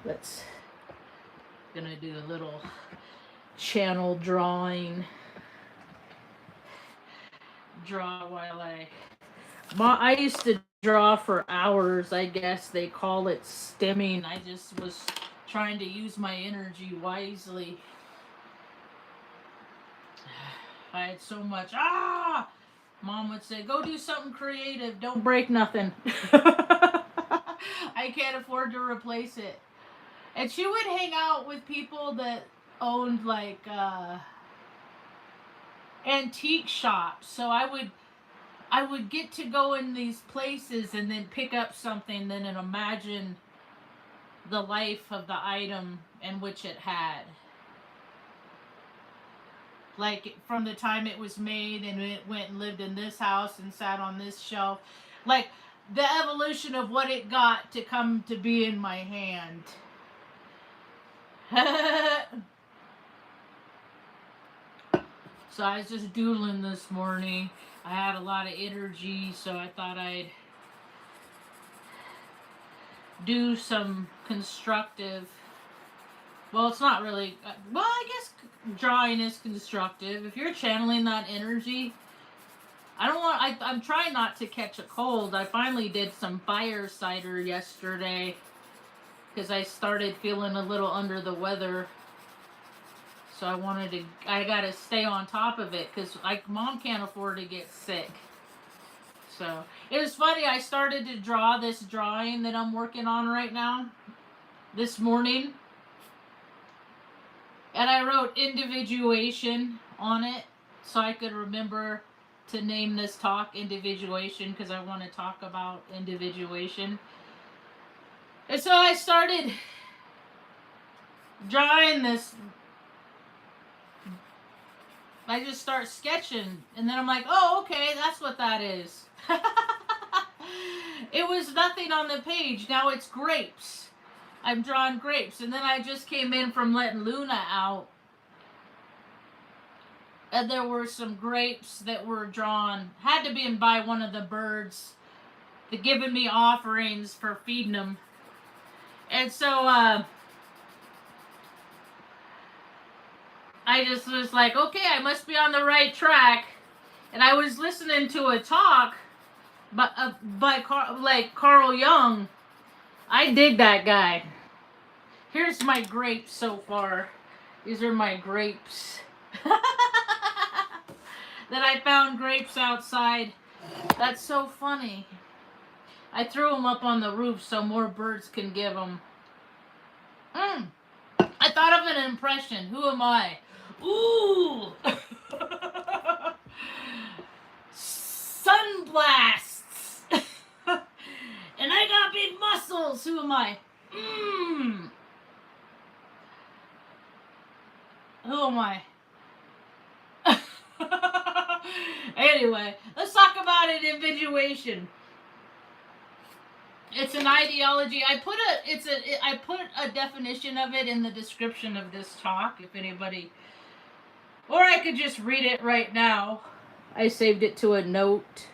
Let's gonna do a little channel drawing. Draw while I used to draw for hours. I guess they call it stimming. I just was trying to use my energy wisely. I had so much. Mom would say, go do something creative. Don't break nothing. I can't afford to replace it. And she would hang out with people that owned like antique shops. So I would get to go in these places and then pick up something, then and imagine the life of the item in which it had. Like from the time it was made and it went and lived in this house and sat on this shelf. Like the evolution of what it got to come to be in my hand. So I was just doodling this morning. I had a lot of energy, so I thought I'd do some constructive. Well, it's not really. Well, I guess drawing is constructive. If you're channeling that energy, I don't want. I'm trying not to catch a cold. I finally did some fire cider yesterday because I started feeling a little under the weather. So I gotta stay on top of it because like Mom can't afford to get sick. So it was funny. I started to draw this drawing that I'm working on right now this morning, and I wrote individuation on it so I could remember to name this talk Individuation because I want to talk about individuation. And so I started drawing this. I just start sketching, and then I'm like, oh, okay, that's what that is. It was nothing on the page. Now it's grapes. I'm drawing grapes, and then I just came in from letting Luna out, and there were some grapes that were drawn. Had to be by one of the birds that giving me offerings for feeding them. And so I just was like, okay, I must be on the right track. And I was listening to a talk by Carl Jung. I dig that guy. Here's my grapes so far. These are my grapes. That I found grapes outside. That's so funny. I threw them up on the roof so more birds can give them. I thought of an impression. Who am I? Ooh! Sunblasts! And I got big muscles. Who am I? Who am I? Anyway, let's talk about individuation. It's an ideology. I put a definition of it in the description of this talk. If anybody, or I could just read it right now. I saved it to a note.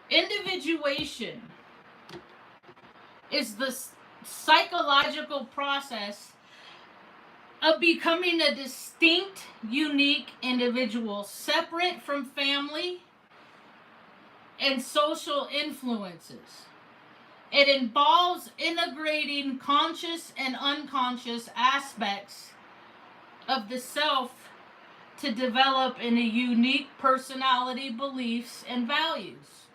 Individuation is the psychological process of becoming a distinct, unique individual, separate from family and social influences. It involves integrating conscious and unconscious aspects of the self to develop in a unique personality, beliefs, and values.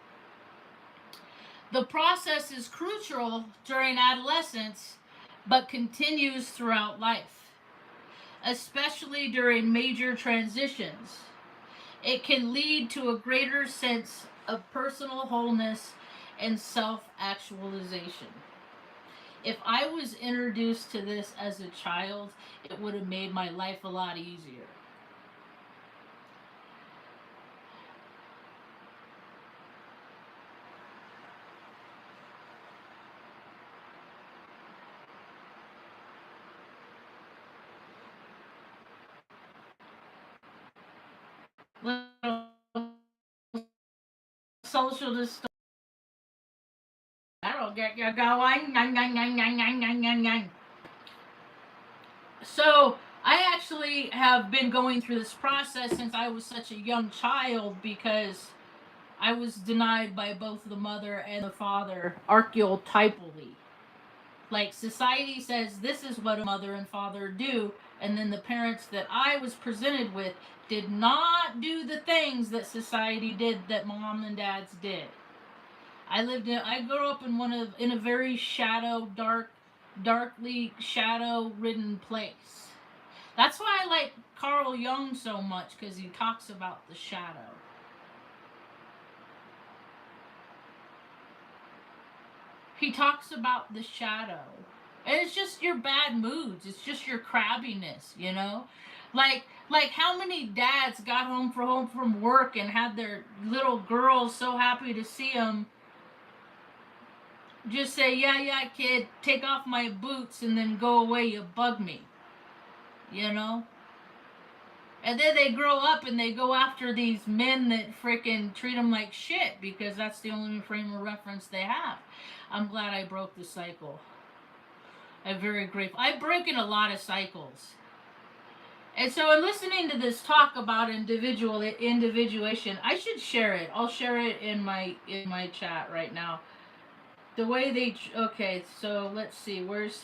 The process is crucial during adolescence, but continues throughout life, especially during major transitions. It can lead to a greater sense of personal wholeness and self-actualization. If I was introduced to this as a child, it would have made my life a lot easier. Little social distortion. that'll get you going. So I actually have been going through this process since I was such a young child because I was denied by both the mother and the father archetypally. Like society says this is what a mother and father do, and then the parents that I was presented with did not do the things that society did that mom and dads did. I grew up in a very darkly shadow ridden place. That's why I like Carl Jung so much, because he talks about the shadow. He talks about the shadow. And it's just your bad moods. It's just your crabbiness, you know? Like how many dads got home from work and had their little girls so happy to see them just say, yeah, kid, take off my boots and then go away, you bug me. You know? And then they grow up and they go after these men that freaking treat them like shit because that's the only frame of reference they have. I'm glad I broke the cycle. I'm very grateful. I've broken a lot of cycles. And so in listening to this talk about individuation, I should share it. I'll share it in my chat right now. The way they... Okay, so let's see. Where's...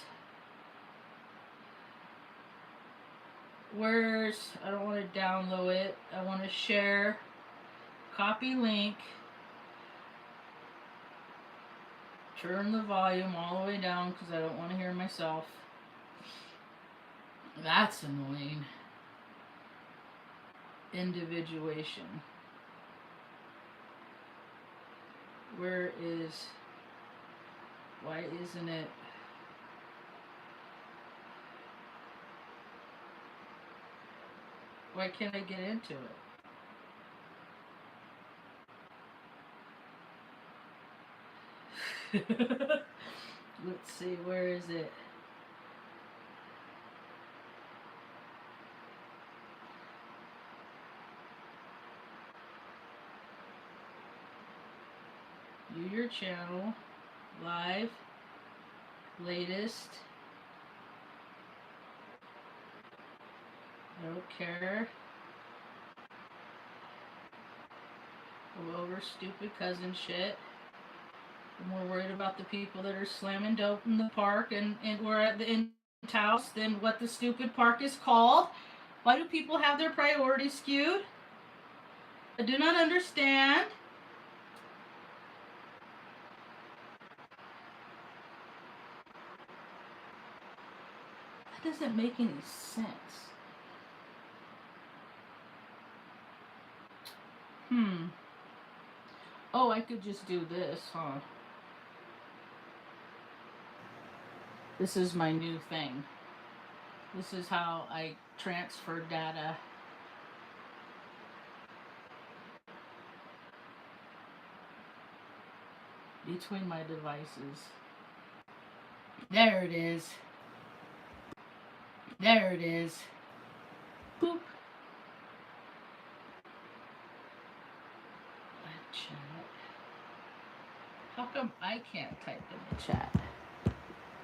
I don't want to download it. I want to share. Copy link. Turn the volume all the way down because I don't want to hear myself. That's annoying. Individuation. Where is... Why isn't it... Why can't I get into it? Let's see, where is it? View your channel, live, latest. I don't care. Go over stupid cousin shit. I'm more worried about the people that are slamming dope in the park and we're at the in-house than what the stupid park is called. Why do people have their priorities skewed? I do not understand. That doesn't make any sense. Oh, I could just do this, huh? This is my new thing. This is how I transfer data. Between my devices. There it is. There it is. Boop. Chat. How come I can't type in the chat?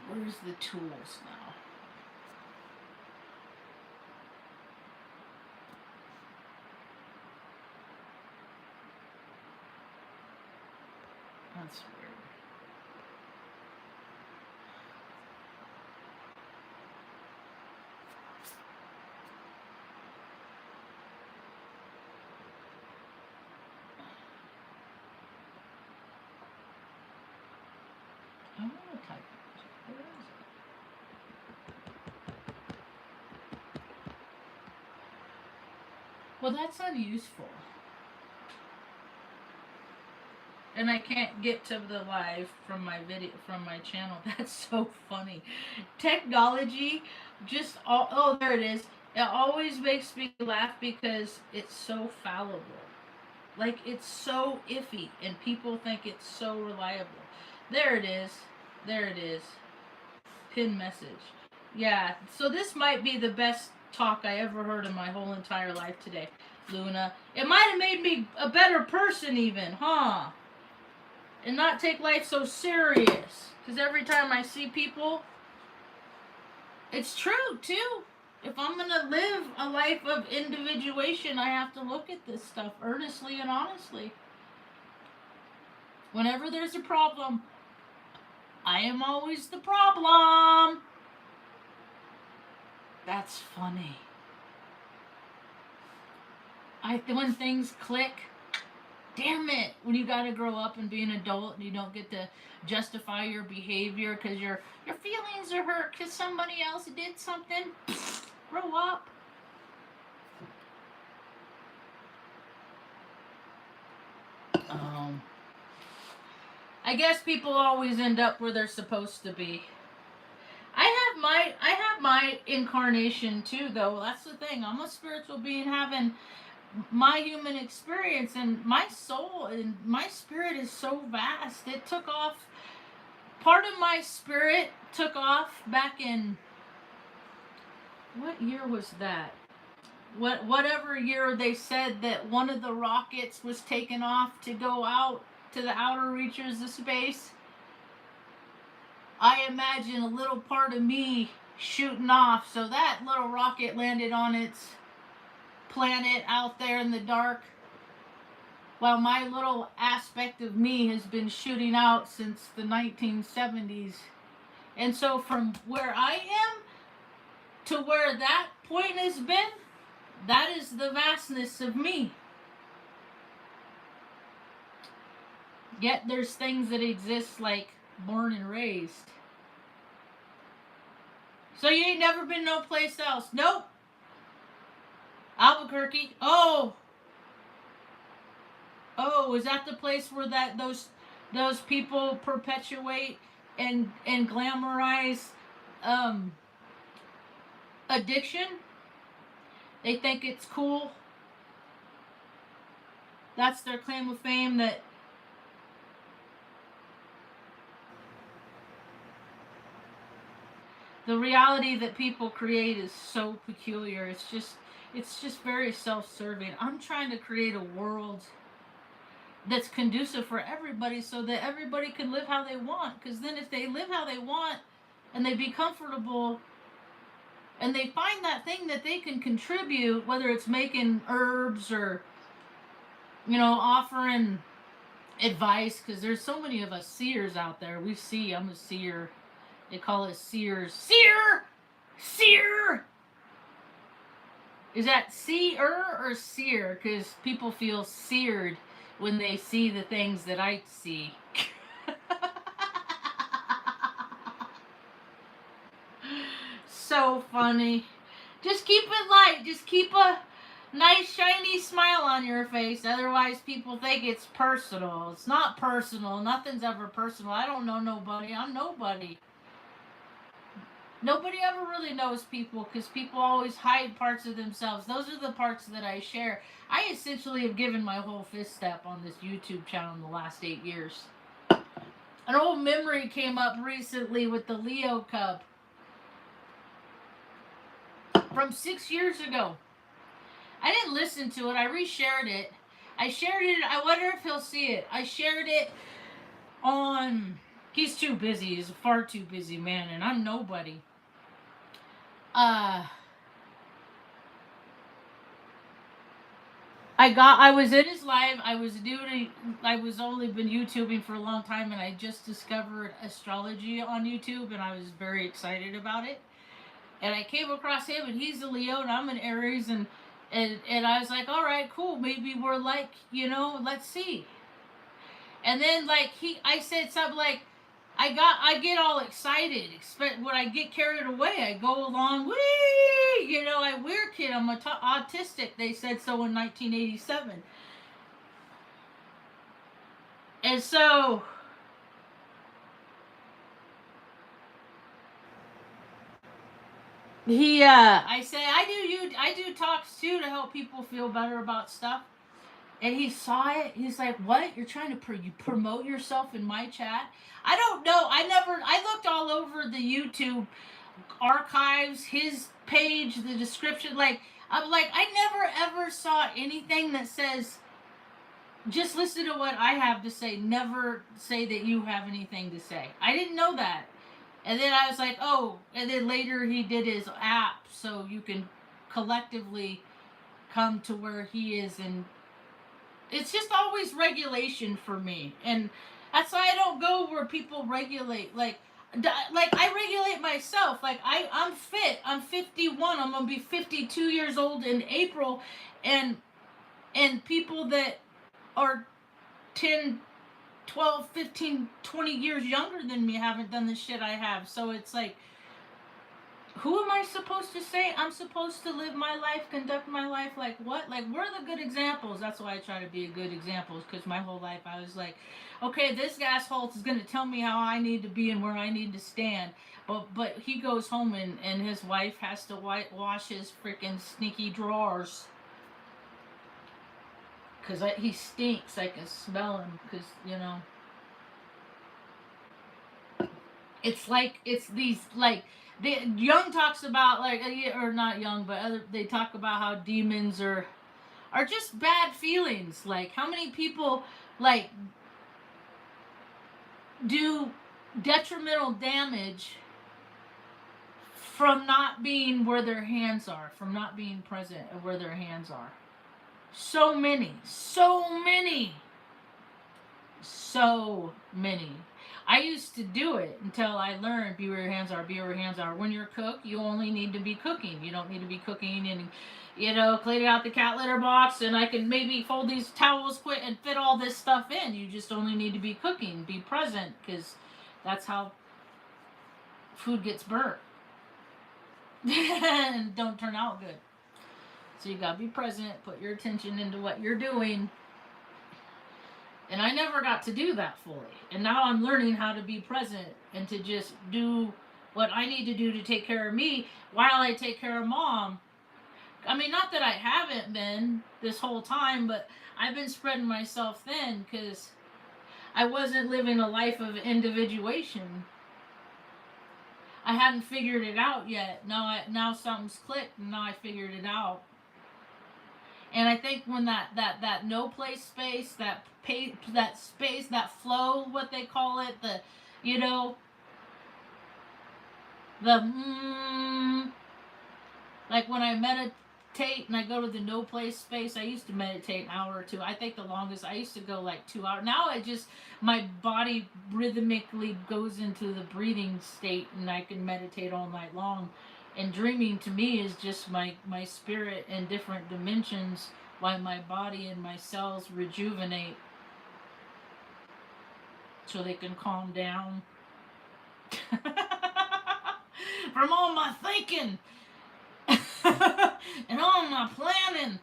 Where's the tools now? That's weird. I want to type it. Where is it? Well, that's unuseful. And I can't get to the live from my channel. That's so funny. Technology just oh, there it is. It always makes me laugh because it's so fallible. Like, it's so iffy and people think it's so reliable. There it is. There it is. Pin message. Yeah, so this might be the best talk I ever heard in my whole entire life today, Luna. It might have made me a better person even, huh? and not take life so serious. Because every time I see people, it's true too. If I'm going to live a life of individuation, I have to look at this stuff earnestly and honestly. Whenever there's a problem, I am always the problem. That's funny. When things click, damn it, when you gotta grow up and be an adult and you don't get to justify your behavior because your feelings are hurt because somebody else did something. Grow up. I guess people always end up where they're supposed to be. I have my incarnation too, though. That's the thing. I'm a spiritual being having my human experience, and my soul and my spirit is so vast. It took off. Part of my spirit took off back in, what year was that? Whatever year they said that one of the rockets was taken off to go out to the outer reaches of space. I imagine a little part of me shooting off, so that little rocket landed on its planet out there in the dark, while my little aspect of me has been shooting out since the 1970s. And so from where I am to where that point has been, that is the vastness of me. Yet there's things that exist like born and raised. So you ain't never been no place else? Nope. Albuquerque. Oh, is that the place where those people perpetuate and glamorize addiction? They think it's cool. That's their claim of fame. That the reality that people create is so peculiar. It's just very self-serving. I'm trying to create a world that's conducive for everybody so that everybody can live how they want. Because then if they live how they want and they be comfortable and they find that thing that they can contribute, whether it's making herbs or, offering advice, because there's so many of us seers out there. We see. I'm a seer. They call us seers. Seer! Is that seer or seer? Because people feel seared when they see the things that I see. So funny. Just keep it light. Just keep a nice shiny smile on your face. Otherwise people think it's personal. It's not personal. Nothing's ever personal. I don't know nobody. I'm nobody. Nobody ever really knows people because people always hide parts of themselves. Those are the parts that I share. I essentially have given my whole fifth step on this YouTube channel in the last 8 years. An old memory came up recently with the Leo Cub from 6 years ago. I didn't listen to it. I reshared it. I wonder if he'll see it. I shared it on... He's too busy. He's a far too busy man, and I'm nobody. I was in his live. I was only been YouTubing for a long time, and I just discovered astrology on YouTube, and I was very excited about it. And I came across him, and he's a Leo, and I'm an Aries, and I was like, all right, cool. Maybe we're like, let's see. And then I said something like, I get all excited. When I get carried away, I go along. Whee! I weird kid. I'm autistic. They said so in 1987. And so I say I do talks too to help people feel better about stuff. And he saw it. He's like, "What? You're trying to you promote yourself in my chat?" I don't know. I looked all over the YouTube archives, his page, the description. I never ever saw anything that says just listen to what I have to say. Never say that you have anything to say. I didn't know that. And then I was like, oh, and then later he did his app so you can collectively come to where he is. And it's just always regulation for me. And that's why I don't go where people regulate. Like I regulate myself. Like I'm fit. I'm 51. I'm gonna be 52 years old in April, and people that are 10, 12, 15, 20 years younger than me haven't done the shit I have. So it's like, who am I supposed to say? I'm supposed to live my life, conduct my life like what? Like, we're the good examples. That's why I try to be a good example, because my whole life I was like, okay, this asshole is going to tell me how I need to be and where I need to stand. But he goes home and his wife has to wash his freaking sneaky drawers because he stinks. I can smell him because, it's like, it's these, like, the Young talks about, like, or not Young, but they talk about how demons are just bad feelings. Like, how many people, like, do detrimental damage from not being where their hands are, from not being present at where their hands are. So many, so many, so many. I used to do it until I learned be where your hands are, be where your hands are. When you're a cook, you only need to be cooking. You don't need to be cooking and, cleaning out the cat litter box, and I can maybe fold these towels quick and fit all this stuff in. You just only need to be cooking, be present, because that's how food gets burnt and don't turn out good. So you gotta be present, put your attention into what you're doing. And I never got to do that fully. And now I'm learning how to be present and to just do what I need to do to take care of me while I take care of mom. I mean, not that I haven't been this whole time, but I've been spreading myself thin because I wasn't living a life of individuation. I hadn't figured it out yet. Now something's clicked, and now I figured it out. And I think when that no place space, that space, that flow, what they call it, you know, the like when I meditate and I go to the no place space, I used to meditate an hour or two. I think the longest I used to go like 2 hours. Now my body rhythmically goes into the breathing state, and I can meditate all night long. And dreaming to me is just my spirit in different dimensions, while my body and my cells rejuvenate so they can calm down from all my thinking and all my planning.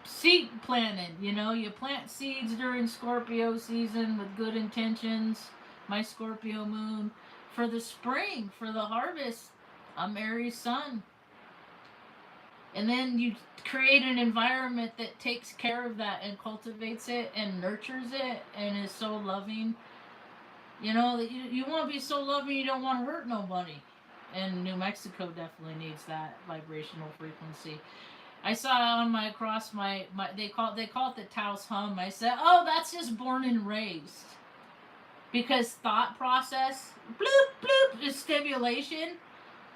Seed planting, you plant seeds during Scorpio season with good intentions. My Scorpio moon for the spring, for the harvest, I'm Aries sun. And then you create an environment that takes care of that and cultivates it and nurtures it and is so loving. You want to be so loving you don't want to hurt nobody. And New Mexico definitely needs that vibrational frequency. I saw on my across my they call it the Taos hum. I said, oh, that's just born and raised, because thought process bloop bloop is stimulation.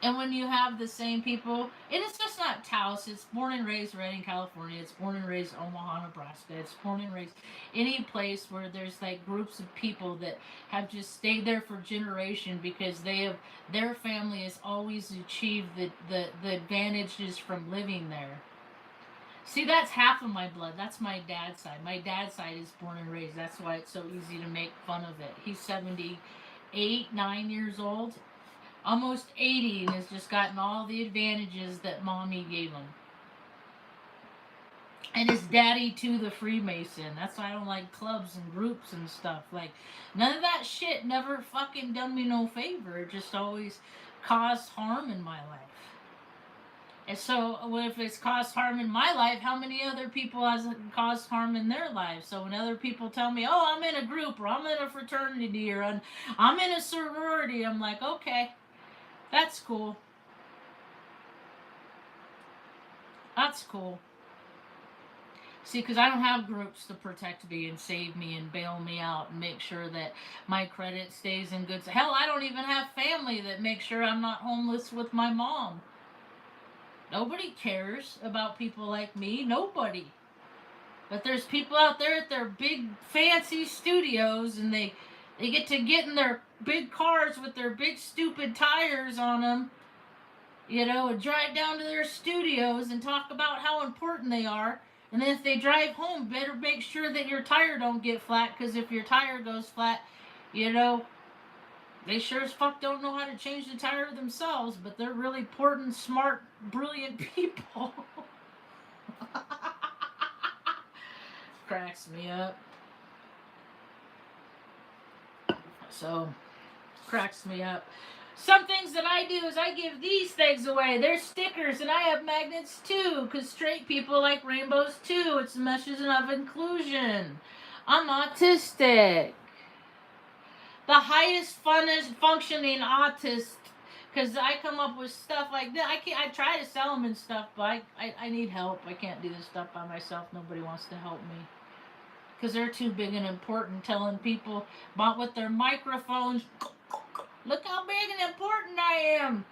And when you have the same people, and it's just not Taos, it's born and raised Redding, California, it's born and raised Omaha, Nebraska, it's born and raised any place where there's like groups of people that have just stayed there for generation because their family has always achieved the advantages from living there. See, that's half of my blood. That's my dad's side. My dad's side is born and raised. That's why it's so easy to make fun of it. He's 78, 9 years old, almost 80, and has just gotten all the advantages that mommy gave him. And his daddy too, the Freemason. That's why I don't like clubs and groups and stuff. Like, none of that shit never fucking done me no favor. It just always caused harm in my life. And so, if it's caused harm in my life, how many other people has it caused harm in their lives? So when other people tell me, oh, I'm in a group, or I'm in a fraternity, or I'm in a sorority, I'm like, okay, that's cool. That's cool. See, because I don't have groups to protect me and save me and bail me out and make sure that my credit stays in good. Hell, I don't even have family that makes sure I'm not homeless with my mom. Nobody cares about people like me. Nobody. But there's people out there at their big fancy studios, and they get in their big cars with their big stupid tires on them, and drive down to their studios and talk about how important they are. And then if they drive home, better make sure that your tire don't get flat, because if your tire goes flat, they sure as fuck don't know how to change the tire themselves, but they're really important, smart, brilliant people. Cracks me up. So, cracks me up. Some things that I do is I give these things away. They're stickers, and I have magnets too, because straight people like rainbows too. It's a message of inclusion. I'm autistic. The highest functioning autist, because I come up with stuff like that. I try to sell them and stuff, but I need help. I can't do this stuff by myself. Nobody wants to help me. Because they're too big and important, telling people about with their microphones, look how big and important I am.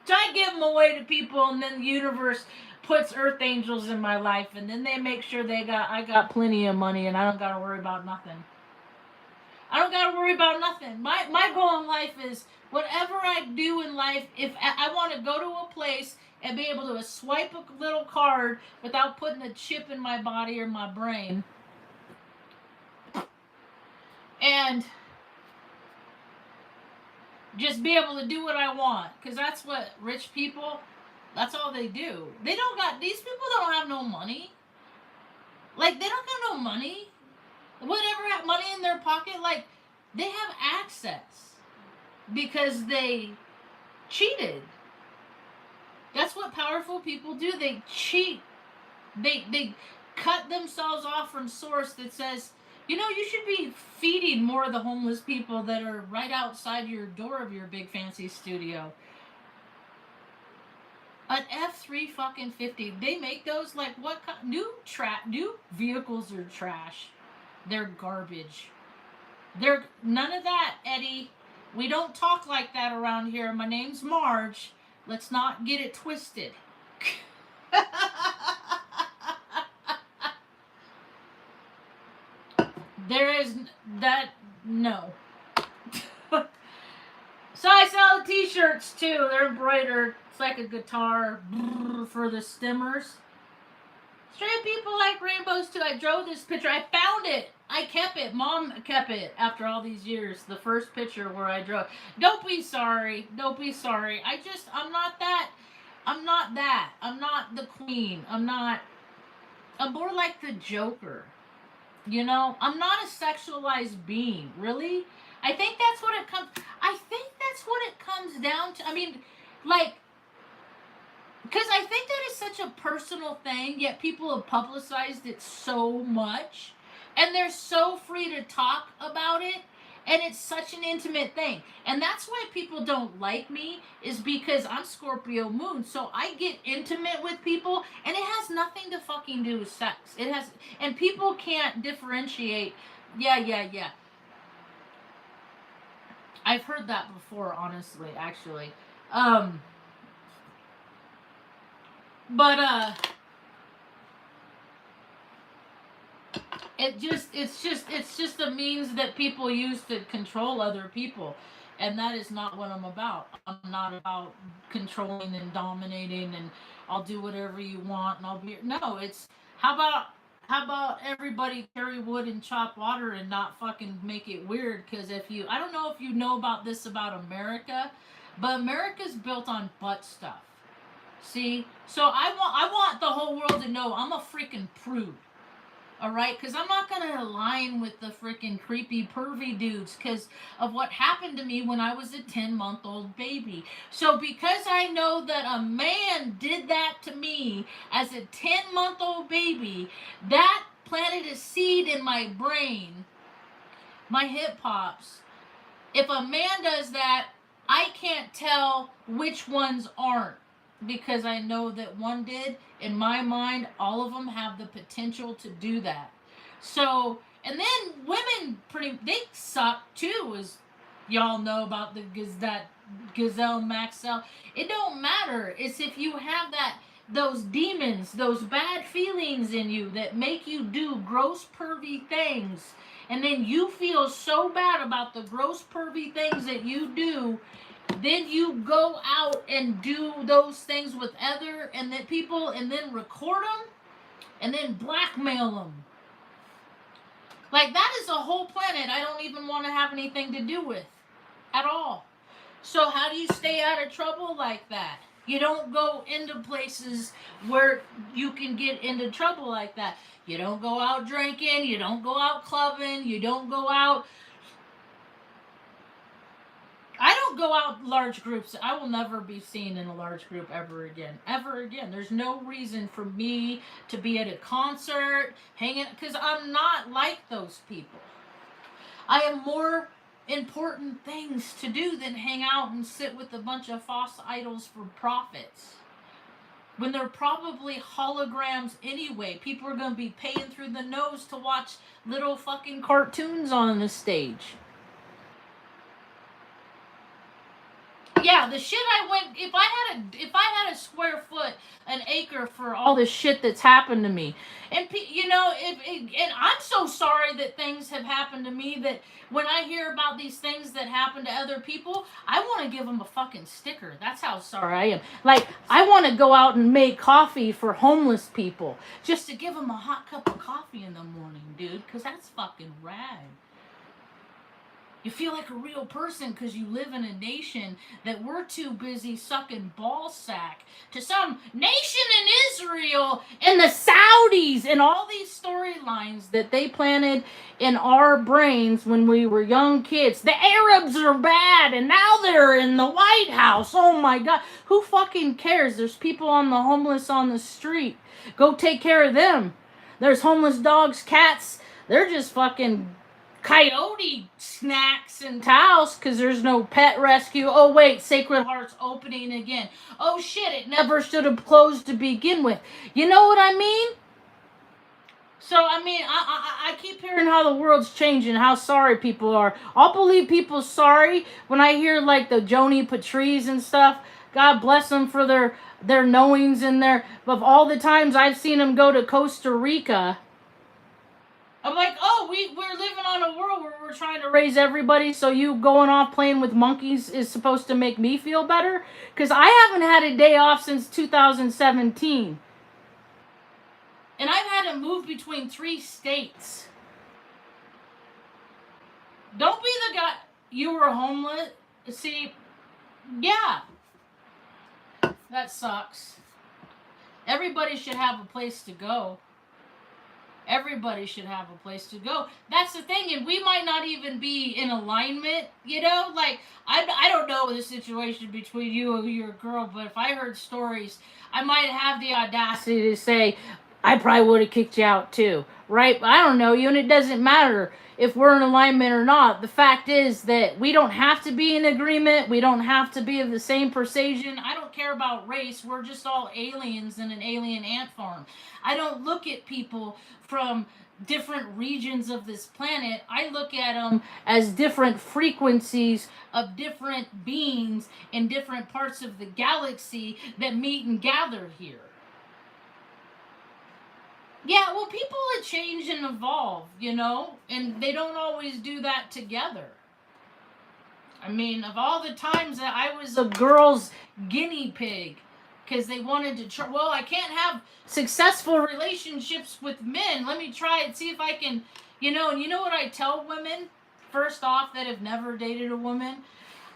So I give them away to people, and then the universe puts earth angels in my life, and then they make sure I got plenty of money, and I don't got to worry about nothing. I don't got to worry about nothing. My goal in life is whatever I do in life, if I want to go to a place and be able to swipe a little card without putting a chip in my body or my brain, and just be able to do what I want, because that's what rich people, that's all they do. These people don't have no money. Like, they don't have no money. Whatever have money in their pocket, like, they have access because they cheated. That's what powerful people do. They cheat. They cut themselves off from source that says, you should be feeding more of the homeless people that are right outside your door of your big fancy studio. An F3 fucking 50. They make those like what new vehicles are trash. They're garbage. They're none of that, Eddie. We don't talk like that around here. My name's Marge. Let's not get it twisted. There is that, no. So I sell the t-shirts too. They're embroidered. It's like a guitar for the stimmers. Straight people like rainbows too. I drove this picture. I found it. I kept it. Mom kept it after all these years. The first picture where I drove. Don't be sorry. Don't be sorry. I'm not that. I'm not that. I'm not the queen. I'm more like the Joker. I'm not a sexualized being. Really? I think that's what it comes down to. I mean, like, because I think that is such a personal thing, yet people have publicized it so much, and they're so free to talk about it, and it's such an intimate thing. And that's why people don't like me, is because I'm Scorpio moon, so I get intimate with people, and it has nothing to fucking do with sex. And people can't differentiate. Yeah. I've heard that before, honestly, actually. But it's just a means that people use to control other people, and that is not what I'm about. I'm not about controlling and dominating, and I'll do whatever you want, and I'll be no. It's how about everybody carry wood and chop water and not fucking make it weird? Because I don't know if you know about this about America, but America's built on butt stuff. See, so I want the whole world to know I'm a freaking prude. All right, because I'm not gonna align with the freaking creepy pervy dudes because of what happened to me when I was a 10-month-old baby. So because I know that a man did that to me as a 10-month-old baby, that planted a seed in my brain, my hip pops. If a man does that, I can't tell which ones aren't. because I know that one did. In my mind, all of them have the potential to do that. So, and then women they suck too, as y'all know about that gazelle maxell. It don't matter. It's if you have those demons, those bad feelings in you that make you do gross pervy things, and then you feel so bad about the gross pervy things that you do, then you go out and do those things with other and then people, and then record them and then blackmail them. Like, that is a whole planet I don't even want to have anything to do with at all. So how do you stay out of trouble like that? You don't go into places where you can get into trouble like that. You don't go out drinking, you don't go out clubbing, you don't go out. I don't go out large groups. I will never be seen in a large group ever again. Ever again. There's no reason for me to be at a concert, hanging, because I'm not like those people. I have more important things to do than hang out and sit with a bunch of false idols for profits. When they're probably holograms anyway. People are going to be paying through the nose to watch little fucking cartoons on the stage. Yeah, the shit I went. If I had a square foot, an acre for all the shit that's happened to me, and and I'm so sorry that things have happened to me, that when I hear about these things that happen to other people, I want to give them a fucking sticker. That's how sorry I am. Like, I want to go out and make coffee for homeless people just to give them a hot cup of coffee in the morning, dude, because that's fucking rad. You feel like a real person because you live in a nation that we're too busy sucking ball sack to some nation in Israel and the Saudis and all these storylines that they planted in our brains when we were young kids. The Arabs are bad and now they're in the White House. Oh my God. Who fucking cares? There's people homeless on the street. Go take care of them. There's homeless dogs, cats. They're just fucking coyote snacks and towels because there's no pet rescue. Oh wait, Sacred Heart's opening again. Oh shit, it never should have closed to begin with. You know what I mean? So I keep hearing how the world's changing, how sorry people are. I'll believe people's sorry when I hear like the Joni Patrice and stuff. God bless them for their knowings and of all the times I've seen them go to Costa Rica. I'm like, oh, we're living on a world where we're trying to raise everybody, so you going off playing with monkeys is supposed to make me feel better? Because I haven't had a day off since 2017. And I've had to move between 3 states. Don't be the guy, you were homeless. See, yeah. That sucks. Everybody should have a place to go. Everybody should have a place to go. That's the thing, and we might not even be in alignment, like, I don't know the situation between you and your girl, but if I heard stories, I might have the audacity to say, I probably would have kicked you out too, right? I don't know you, and it doesn't matter if we're in alignment or not. The fact is that we don't have to be in agreement. We don't have to be of the same persuasion. I don't care about race. We're just all aliens in an alien ant farm. I don't look at people from different regions of this planet. I look at them as different frequencies of different beings in different parts of the galaxy that meet and gather here. Yeah, well, people change and evolve, and they don't always do that together. I mean, of all the times that I was a girl's guinea pig, because they wanted to try, well, I can't have successful relationships with men. Let me try and see if I can, and you know what I tell women, first off, that have never dated a woman?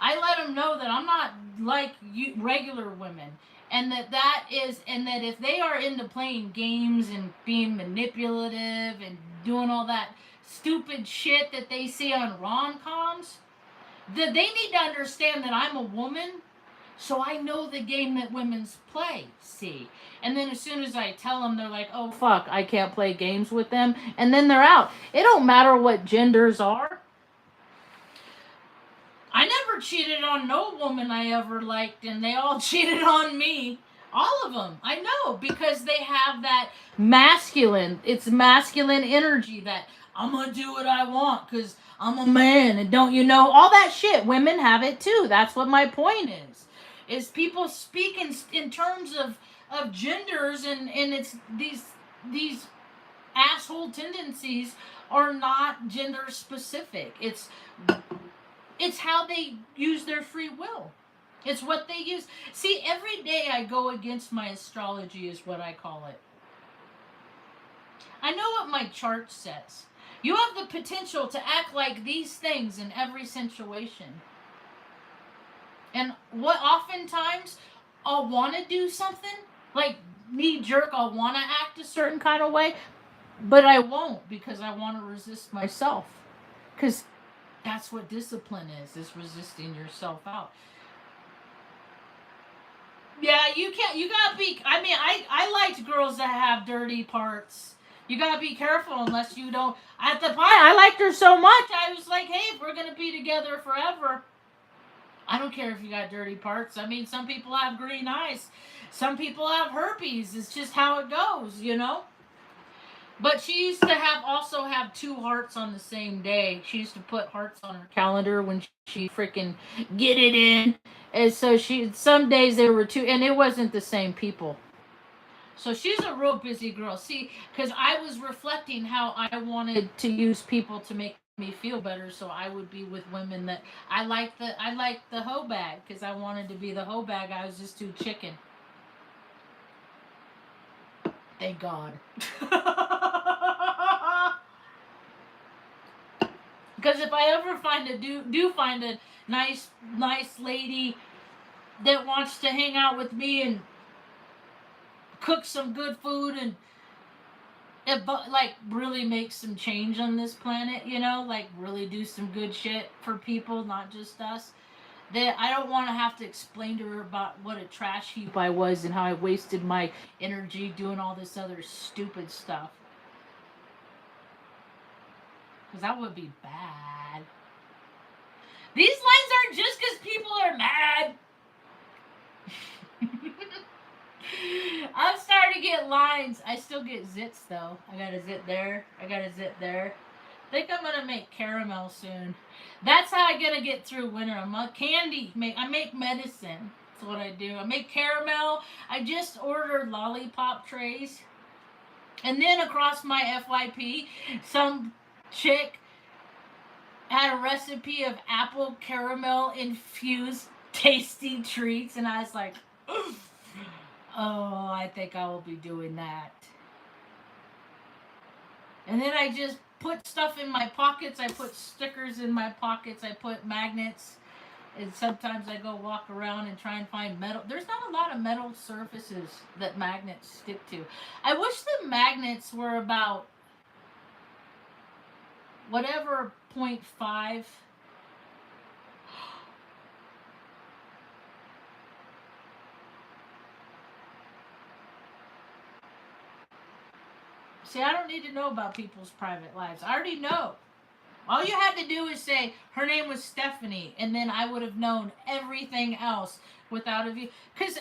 I let them know that I'm not like you, regular women. And that if they are into playing games and being manipulative and doing all that stupid shit that they see on rom-coms, that they need to understand that I'm a woman, so I know the game that women's play, see. And then as soon as I tell them, they're like, oh fuck, I can't play games with them, and then they're out. It don't matter what genders are. I never cheated on no woman I ever liked, and they all cheated on me. All of them. I know, because they have that masculine. It's masculine energy that I'm going to do what I want because I'm a man, and don't you know all that shit. Women have it too. That's what my point is. Is people speak in terms of genders, and it's these asshole tendencies are not gender specific. It's how they use their free will. It's what they use. See, every day I go against my astrology, is what I call it. I know what my chart says. You have the potential to act like these things in every situation. And what oftentimes I'll want to do something, like knee jerk, I'll want to act a certain kind of way, but I won't because I want to resist myself. Because that's what discipline is resisting yourself out. Yeah, you can't. You gotta be. I mean, I liked girls that have dirty parts. You gotta be careful unless you don't. At the point, I liked her so much. I was like, hey, if we're gonna be together forever, I don't care if you got dirty parts. I mean, some people have green eyes. Some people have herpes. It's just how it goes, you know. But she used to also have two hearts on the same day. She used to put hearts on her calendar when she freaking get it in. And so some days there were two, and it wasn't the same people. So she's a real busy girl. See, because I was reflecting how I wanted to use people to make me feel better, so I would be with women that I like the hoe bag because I wanted to be the hoe bag. I was just too chicken. Thank God. Because if I ever find a nice lady that wants to hang out with me and cook some good food and like really make some change on this planet, you know, like really do some good shit for people, not just us. That I don't want to have to explain to her about what a trash heap I was and how I wasted my energy doing all this other stupid stuff. Because that would be bad. These lines aren't just because people are mad. I'm starting to get lines. I still get zits though. I got a zit there. I got a zit there. I think I'm gonna make caramel soon. That's how I'm gonna get through winter. I'm a candy. I make medicine. That's what I do. I make caramel. I just ordered lollipop trays. And then across my FYP, some chick had a recipe of apple caramel infused tasty treats, and I was like, oh, I think I will be doing that. And then I just put stuff in my pockets. I put stickers in my pockets. I put magnets. And sometimes I go walk around and try and find metal. There's not a lot of metal surfaces that magnets stick to. I wish the magnets were about whatever 0.5. See, I don't need to know about people's private lives. I already know. All you had to do is say her name was Stephanie, and then I would have known everything else without a view. Because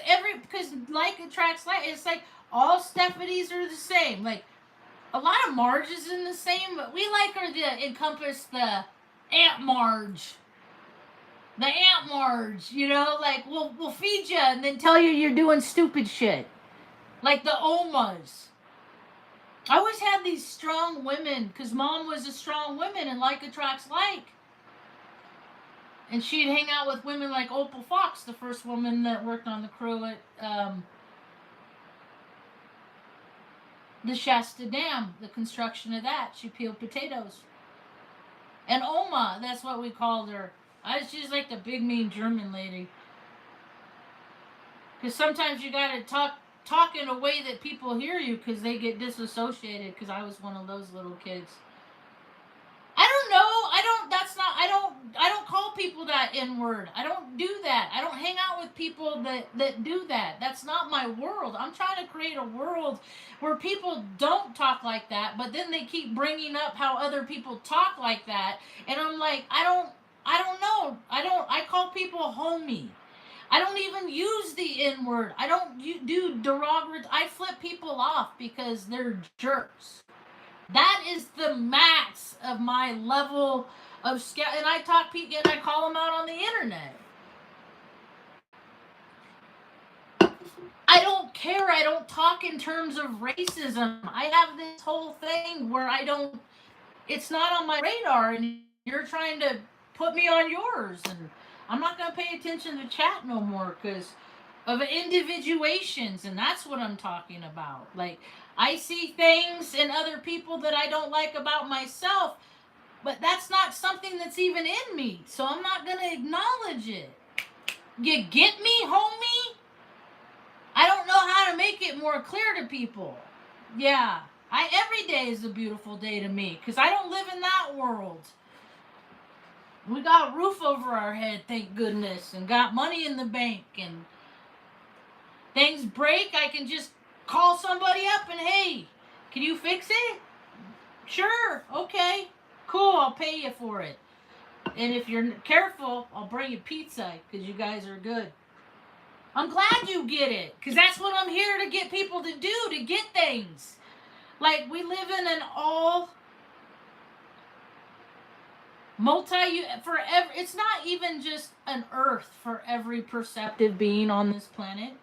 like attracts like. It's like all Stephanies are the same. Like a lot of Marges in the same, but we like her to encompass the Aunt Marge. The Aunt Marge, you know, like we'll feed you and then tell you you're doing stupid shit. Like the Omas. I always had these strong women because mom was a strong woman and like attracts like. And she'd hang out with women like Opal Fox, the first woman that worked on the crew at the Shasta Dam, the construction of that. She peeled potatoes. And Oma, that's what we called her. She's like the big mean German lady. Because sometimes you gotta talk in a way that people hear you because they get disassociated. Because I was one of those little kids. I don't know. I don't call people that N word. I don't do that. I don't hang out with people that do that. That's not my world. I'm trying to create a world where people don't talk like that, but then they keep bringing up how other people talk like that, and I'm like, I don't know. I call people homie. I don't even use the N word. I don't do derogatory. I flip people off because they're jerks. That is the max of my level of scale. And I talk people and I call them out on the internet. I don't care. I don't talk in terms of racism. I have this whole thing where I don't, it's not on my radar, and you're trying to put me on yours. And I'm not going to pay attention to chat no more because of individuations. And that's what I'm talking about. Like, I see things in other people that I don't like about myself, but that's not something that's even in me. So I'm not going to acknowledge it. You get me, homie? I don't know how to make it more clear to people. Yeah. Every day is a beautiful day to me because I don't live in that world. We got a roof over our head, thank goodness, and got money in the bank, and things break, I can just call somebody up and, hey, can you fix it? Sure, okay, cool, I'll pay you for it. And if you're careful, I'll bring you pizza because you guys are good. I'm glad you get it because that's what I'm here to get people to do, to get things. Like, we live in an all it's not even just an earth for every perceptive being on this planet.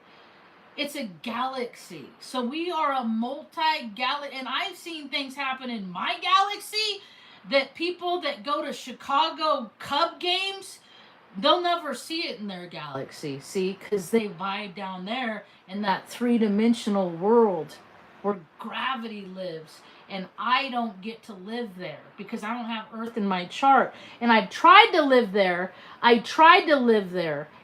It's a galaxy. So we are a multi-galaxy, and I've seen things happen in my galaxy that people that go to Chicago Cub games, they'll never see it in their galaxy, see, because they vibe down there in that three-dimensional world where gravity lives, and I don't get to live there because I don't have Earth in my chart. And I've tried to live there.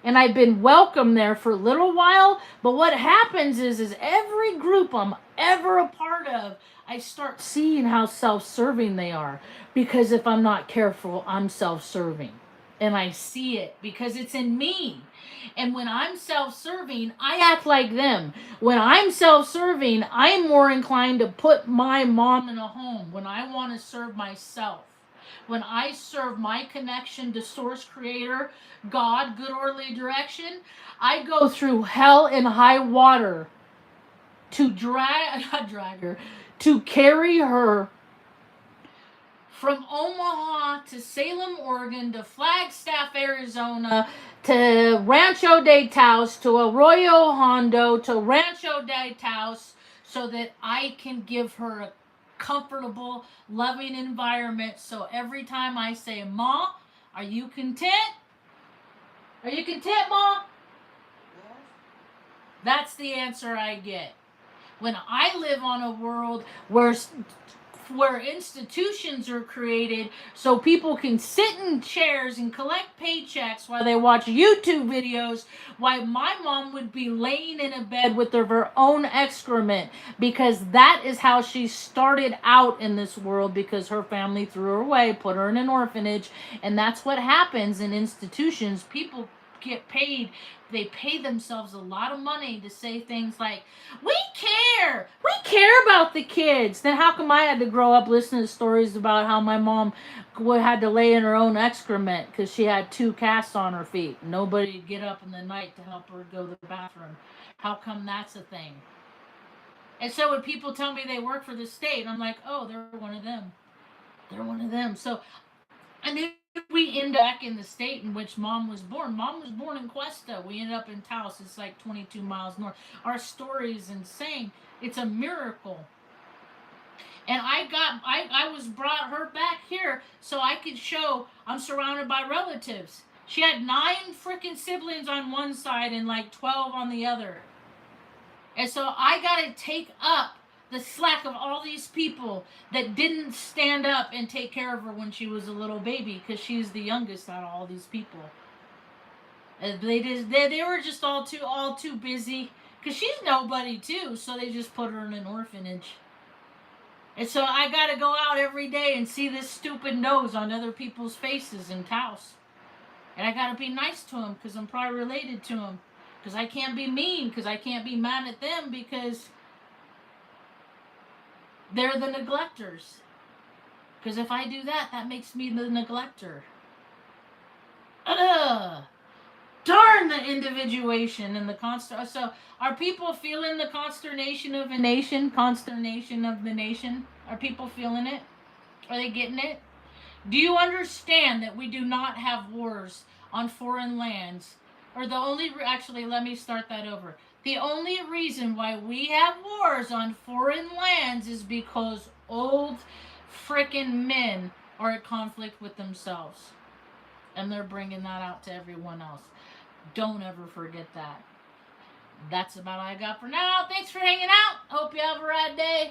And I've been welcome there for a little while. But what happens is every group I'm ever a part of, I start seeing how self-serving they are. Because if I'm not careful, I'm self-serving. And I see it because it's in me. And when I'm self-serving, I act like them. When I'm self-serving, I'm more inclined to put my mom in a home when I want to serve myself. When I serve my connection to Source Creator, God, good orderly direction, I go through hell and high water to to carry her from Omaha to Salem, Oregon, to Flagstaff, Arizona, to Rancho de Taos, to Arroyo Hondo, to Rancho de Taos, so that I can give her a comfortable, loving environment. So every time I say, Ma, are you content? Are you content, Ma? That's the answer I get. When I live on a world where institutions are created so people can sit in chairs and collect paychecks while they watch YouTube videos, while my mom would be laying in a bed with her own excrement because that is how she started out in this world, because her family threw her away, put her in an orphanage. And that's what happens in institutions. People get paid, they pay themselves a lot of money to say things like, we care about the kids. Then how come I had to grow up listening to stories about how my mom had to lay in her own excrement because she had 2 casts on her feet, nobody would get up in the night to help her go to the bathroom? How come that's a thing? And so when people tell me they work for the state, I'm like, oh, they're one of them. So, and if we end back in the state in which Mom was born in Cuesta. We ended up in Taos. It's like 22 miles north. Our story is insane. It's a miracle. And I was brought her back here so I could show I'm surrounded by relatives. She had 9 freaking siblings on one side and like 12 on the other. And so I got to take up the slack of all these people that didn't stand up and take care of her when she was a little baby, because she's the youngest out of all these people. And they were just all too busy, because she's nobody too, so they just put her in an orphanage. And so I got to go out every day and see this stupid nose on other people's faces in Taos. And I got to be nice to them because I'm probably related to them. Because I can't be mean, because I can't be mad at them, because they're the neglectors. Because if I do that, that makes me the neglector. Darn the individuation and the so are people feeling the consternation of a nation? Consternation of the nation? Are people feeling it? Are they getting it? Do you understand that we do not have wars on foreign lands? Or the only, actually, let me start that over. The only reason why we have wars on foreign lands is because old frickin' men are at conflict with themselves. And they're bringing that out to everyone else. Don't ever forget that. That's about all I got for now. Thanks for hanging out. Hope you have a rad day.